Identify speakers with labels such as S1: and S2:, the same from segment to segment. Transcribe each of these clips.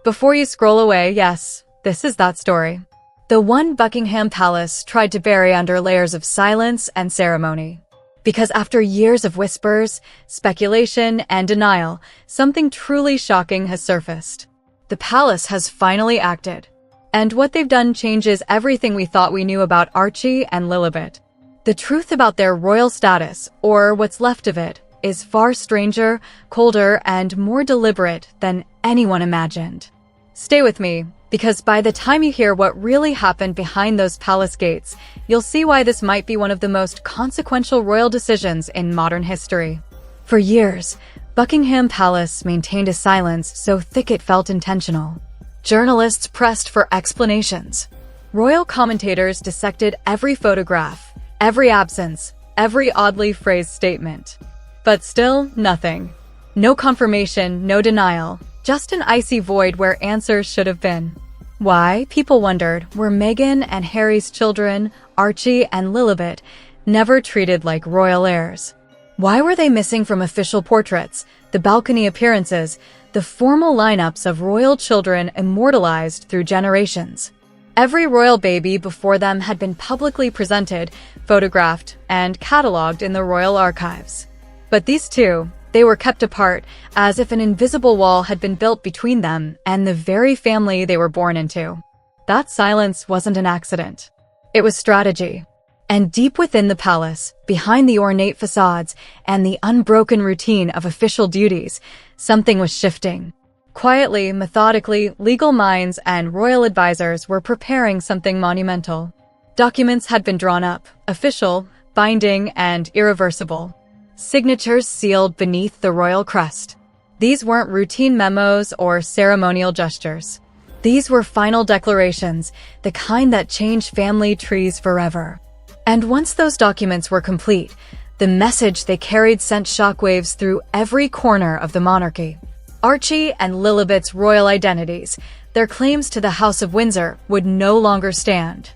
S1: Before you scroll away, yes, this is that story. The one Buckingham Palace tried to bury under layers of silence and ceremony. Because after years of whispers, speculation, and denial, something truly shocking has surfaced. The palace has finally acted. And what they've done changes everything we thought we knew about Archie and Lilibet. The truth about their royal status, or what's left of it, is far stranger, colder, and more deliberate than anyone imagined. Stay with me, because by the time you hear what really happened behind those palace gates, you'll see why this might be one of the most consequential royal decisions in modern history. For years, Buckingham Palace maintained a silence so thick it felt intentional. Journalists pressed for explanations. Royal commentators dissected every photograph, every absence, every oddly phrased statement. But still, nothing. No confirmation, no denial, just an icy void where answers should have been. Why, people wondered, were Meghan and Harry's children, Archie and Lilibet, never treated like royal heirs? Why were they missing from official portraits, the balcony appearances, the formal lineups of royal children immortalized through generations? Every royal baby before them had been publicly presented, photographed, and catalogued in the royal archives. But these two, they were kept apart, as if an invisible wall had been built between them and the very family they were born into. That silence wasn't an accident. It was strategy. And deep within the palace, behind the ornate facades and the unbroken routine of official duties, something was shifting. Quietly, methodically, legal minds and royal advisors were preparing something monumental. Documents had been drawn up, official, binding, and irreversible. Signatures sealed beneath the royal crest. These weren't routine memos or ceremonial gestures. These were final declarations, the kind that changed family trees forever. And once those documents were complete, the message they carried sent shockwaves through every corner of the monarchy. Archie and Lilibet's royal identities, their claims to the House of Windsor, would no longer stand.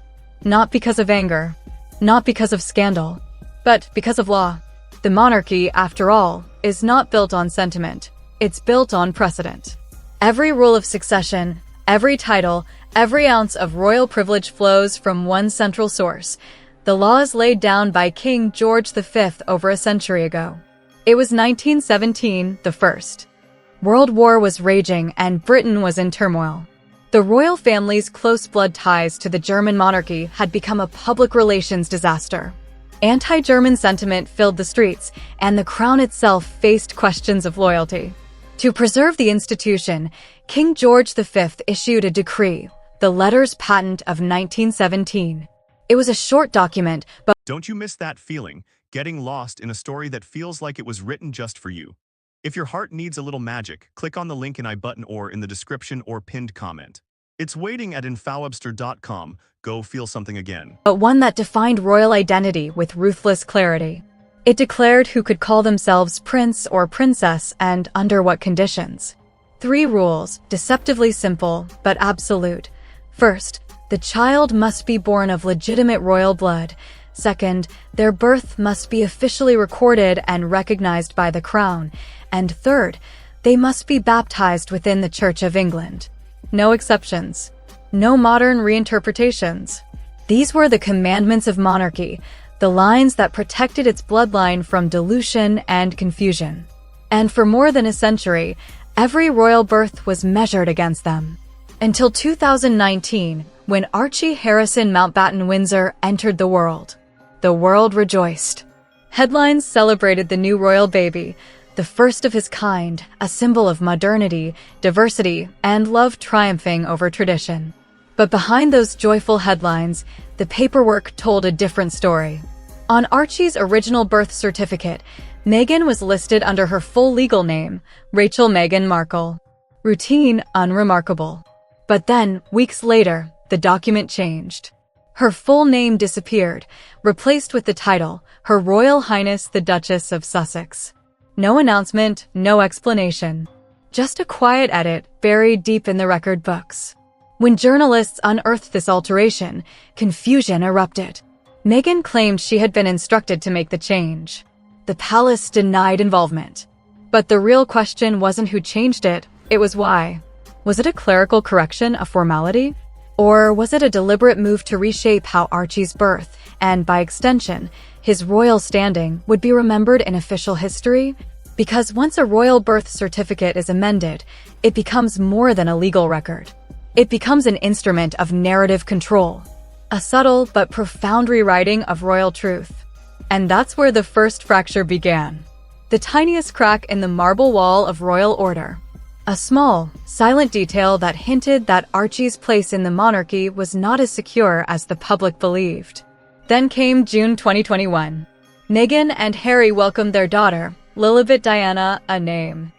S1: Not because of anger, not because of scandal, but because of law. The monarchy, after all, is not built on sentiment. It's built on precedent. Every rule of succession, every title, every ounce of royal privilege flows from one central source: the laws laid down by King George V over a century ago. It was 1917, the first. World War was raging and Britain was in turmoil. The royal family's close blood ties to the German monarchy had become a public relations disaster. Anti-German sentiment filled the streets, and the crown itself faced questions of loyalty. To preserve the institution, King George V issued a decree, the Letters Patent of 1917. It was a short document, but
S2: Don't you miss that feeling, getting lost in a story that feels like it was written just for you? If your heart needs a little magic, click on the link in I button or in the description or pinned comment. It's waiting at infowebster.com. Go feel something again.
S1: one that defined royal identity with ruthless clarity. It declared who could call themselves prince or princess and under what conditions. 3 rules, deceptively simple but absolute. First, the child must be born of legitimate royal blood. Second, their birth must be officially recorded and recognized by the crown. And third, they must be baptized within the Church of England. No exceptions. No modern reinterpretations. These were the commandments of monarchy, the lines that protected its bloodline from dilution and confusion. And for more than a century, every royal birth was measured against them. Until 2019, when Archie Harrison Mountbatten Windsor entered the world. The world rejoiced. Headlines celebrated the new royal baby, the first of his kind, a symbol of modernity, diversity, and love triumphing over tradition. But behind those joyful headlines, the paperwork told a different story. On Archie's original birth certificate, Meghan was listed under her full legal name, Rachel Meghan Markle. Routine, unremarkable. But then, weeks later, the document changed. Her full name disappeared, replaced with the title, Her Royal Highness the Duchess of Sussex. No announcement, no explanation. Just a quiet edit buried deep in the record books. When journalists unearthed this alteration, confusion erupted. Meghan claimed she had been instructed to make the change. The palace denied involvement. But the real question wasn't who changed it, it was why. Was it a clerical correction, a formality? Or was it a deliberate move to reshape how Archie's birth, and by extension, his royal standing, would be remembered in official history? Because once a royal birth certificate is amended, it becomes more than a legal record. It becomes an instrument of narrative control, a subtle but profound rewriting of royal truth. And that's where the first fracture began. The tiniest crack in the marble wall of royal order. A small, silent detail that hinted that Archie's place in the monarchy was not as secure as the public believed. Then came June 2021. Meghan and Harry welcomed their daughter, Lilibet Diana, a name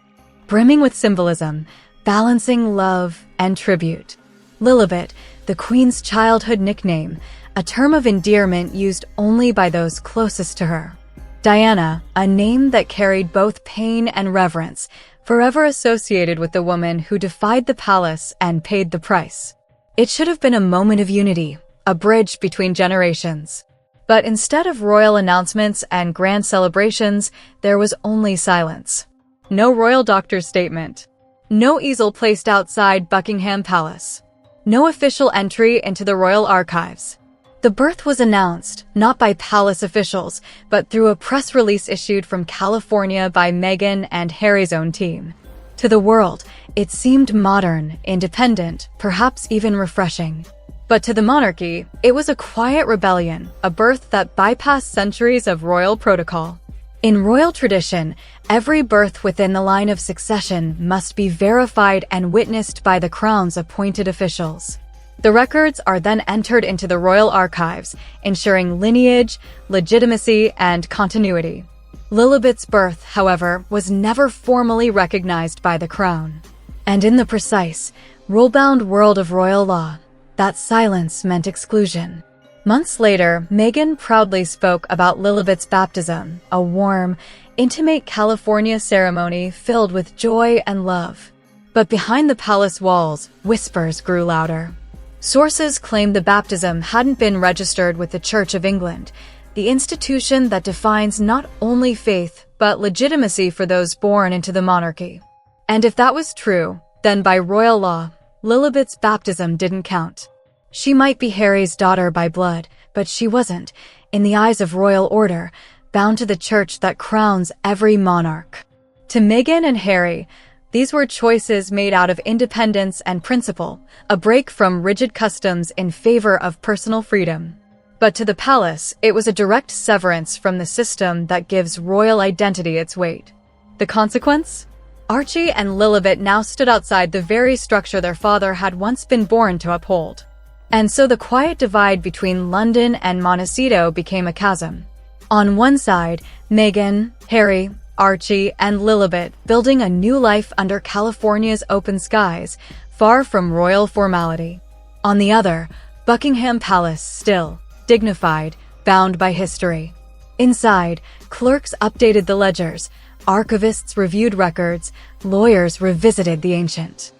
S1: brimming with symbolism, balancing love and tribute. Lilibet, the Queen's childhood nickname, a term of endearment used only by those closest to her. Diana, a name that carried both pain and reverence, forever associated with the woman who defied the palace and paid the price. It should have been a moment of unity, a bridge between generations. But instead of royal announcements and grand celebrations, there was only silence. No royal doctor's statement. No easel placed outside Buckingham Palace. No official entry into the royal archives. The birth was announced, not by palace officials, but through a press release issued from California by Meghan and Harry's own team. To the world, it seemed modern, independent, perhaps even refreshing. But to the monarchy, it was a quiet rebellion, a birth that bypassed centuries of royal protocol. In royal tradition, every birth within the line of succession must be verified and witnessed by the crown's appointed officials. The records are then entered into the royal archives, ensuring lineage, legitimacy, and continuity. Lilibet's birth, however, was never formally recognized by the crown. And in the precise, rule-bound world of royal law, that silence meant exclusion. Months later, Meghan proudly spoke about Lilibet's baptism, a warm, intimate California ceremony filled with joy and love. But behind the palace walls, whispers grew louder. Sources claimed the baptism hadn't been registered with the Church of England, the institution that defines not only faith, but legitimacy for those born into the monarchy. And if that was true, then by royal law, Lilibet's baptism didn't count. She might be Harry's daughter by blood, but she wasn't, in the eyes of royal order, bound to the church that crowns every monarch. To Meghan and Harry, these were choices made out of independence and principle, a break from rigid customs in favor of personal freedom. But to the palace, it was a direct severance from the system that gives royal identity its weight. The consequence? Archie and Lilibet now stood outside the very structure their father had once been born to uphold. And so the quiet divide between London and Montecito became a chasm. On one side, Meghan, Harry, Archie, and Lilibet building a new life under California's open skies, far from royal formality. On the other, Buckingham Palace still, dignified, bound by history. Inside, clerks updated the ledgers, archivists reviewed records, lawyers revisited the ancient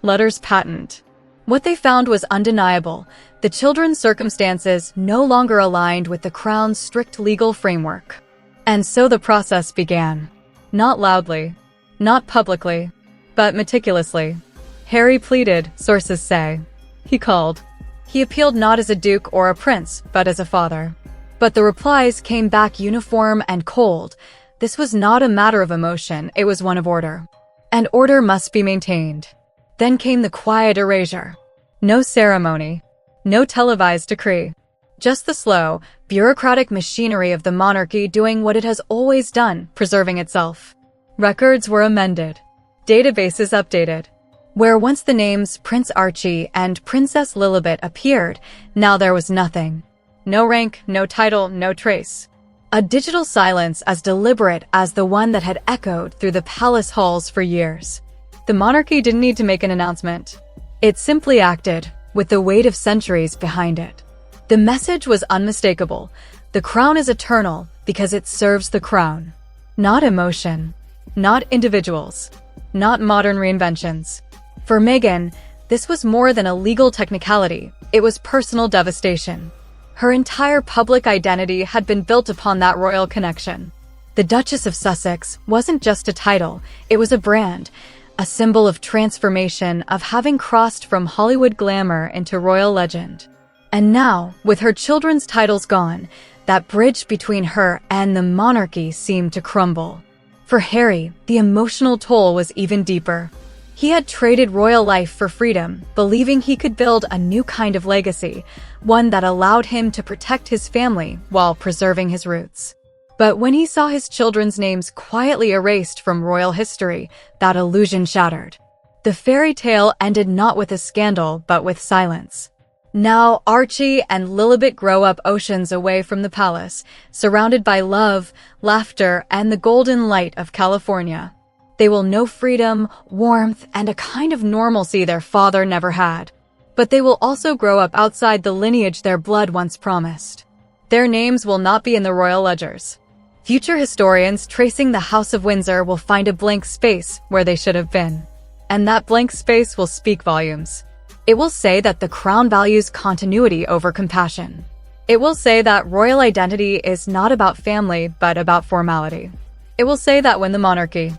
S1: letters patent. What they found was undeniable. The children's circumstances no longer aligned with the crown's strict legal framework. And so the process began. Not loudly, not publicly, but meticulously. Harry pleaded, sources say. He called. He appealed not as a duke or a prince, but as a father. But the replies came back uniform and cold. This was not a matter of emotion, it was one of order. And order must be maintained. Then came the quiet erasure. No ceremony. No televised decree. Just the slow, bureaucratic machinery of the monarchy doing what it has always done, preserving itself. Records were amended. Databases updated. Where once the names Prince Archie and Princess Lilibet appeared, now there was nothing. No rank, no title, no trace. A digital silence as deliberate as the one that had echoed through the palace halls for years. The monarchy didn't need to make an announcement. It simply acted, with the weight of centuries behind it. The message was unmistakable. The crown is eternal because it serves the crown. Not emotion. Not individuals. Not modern reinventions. For Meghan, this was more than a legal technicality. It was personal devastation. Her entire public identity had been built upon that royal connection. The Duchess of Sussex wasn't just a title, it was a brand, a symbol of transformation, of having crossed from Hollywood glamour into royal legend. And now, with her children's titles gone, that bridge between her and the monarchy seemed to crumble. For Harry, the emotional toll was even deeper. He had traded royal life for freedom, believing he could build a new kind of legacy, one that allowed him to protect his family while preserving his roots. But when he saw his children's names quietly erased from royal history, that illusion shattered. The fairy tale ended not with a scandal, but with silence. Now, Archie and Lilibet grow up oceans away from the palace, surrounded by love, laughter, and the golden light of California. They will know freedom, warmth, and a kind of normalcy their father never had. But they will also grow up outside the lineage their blood once promised. Their names will not be in the royal ledgers. Future historians tracing the House of Windsor will find a blank space where they should have been. And that blank space will speak volumes. It will say that the crown values continuity over compassion. It will say that royal identity is not about family, but about formality. It will say that when the monarchy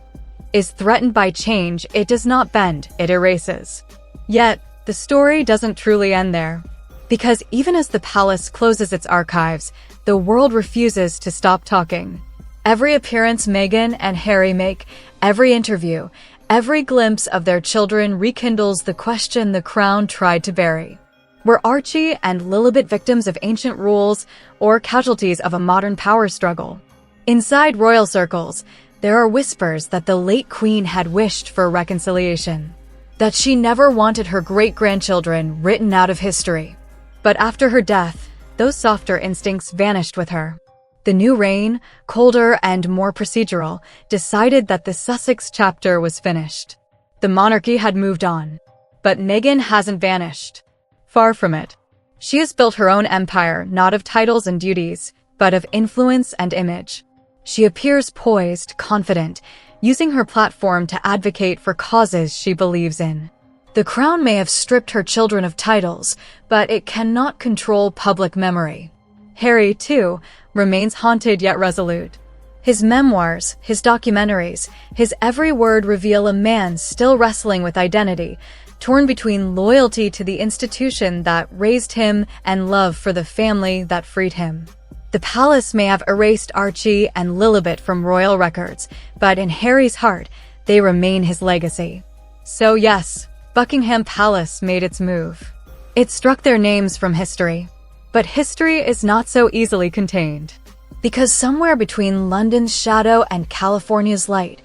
S1: is threatened by change, it does not bend, it erases. Yet, the story doesn't truly end there. Because even as the palace closes its archives, the world refuses to stop talking. Every appearance Meghan and Harry make, every interview, every glimpse of their children rekindles the question the crown tried to bury. Were Archie and Lilibet victims of ancient rules or casualties of a modern power struggle? Inside royal circles, there are whispers that the late queen had wished for reconciliation, that she never wanted her great-grandchildren written out of history. But after her death, those softer instincts vanished with her. The new reign, colder and more procedural, decided that the Sussex chapter was finished. The monarchy had moved on. But Meghan hasn't vanished. Far from it. She has built her own empire, not of titles and duties, but of influence and image. She appears poised, confident, using her platform to advocate for causes she believes in. The crown may have stripped her children of titles, but it cannot control public memory. Harry, too, remains haunted yet resolute. His memoirs, his documentaries, his every word reveal a man still wrestling with identity, torn between loyalty to the institution that raised him and love for the family that freed him. The palace may have erased Archie and Lilibet from royal records, but in Harry's heart, they remain his legacy. So yes, Buckingham Palace made its move. It struck their names from history. But history is not so easily contained. Because somewhere between London's shadow and California's light,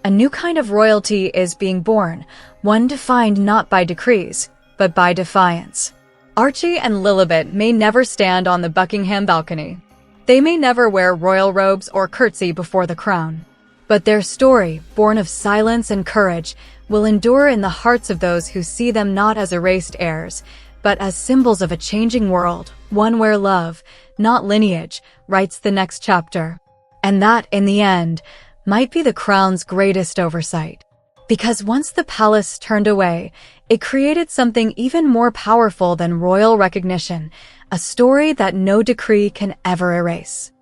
S1: a new kind of royalty is being born, one defined not by decrees, but by defiance. Archie and Lilibet may never stand on the Buckingham balcony. They may never wear royal robes or curtsy before the crown. But their story, born of silence and courage, will endure in the hearts of those who see them not as erased heirs, but as symbols of a changing world, one where love, not lineage, writes the next chapter. And that, in the end, might be the crown's greatest oversight. Because once the palace turned away, it created something even more powerful than royal recognition, a story that no decree can ever erase.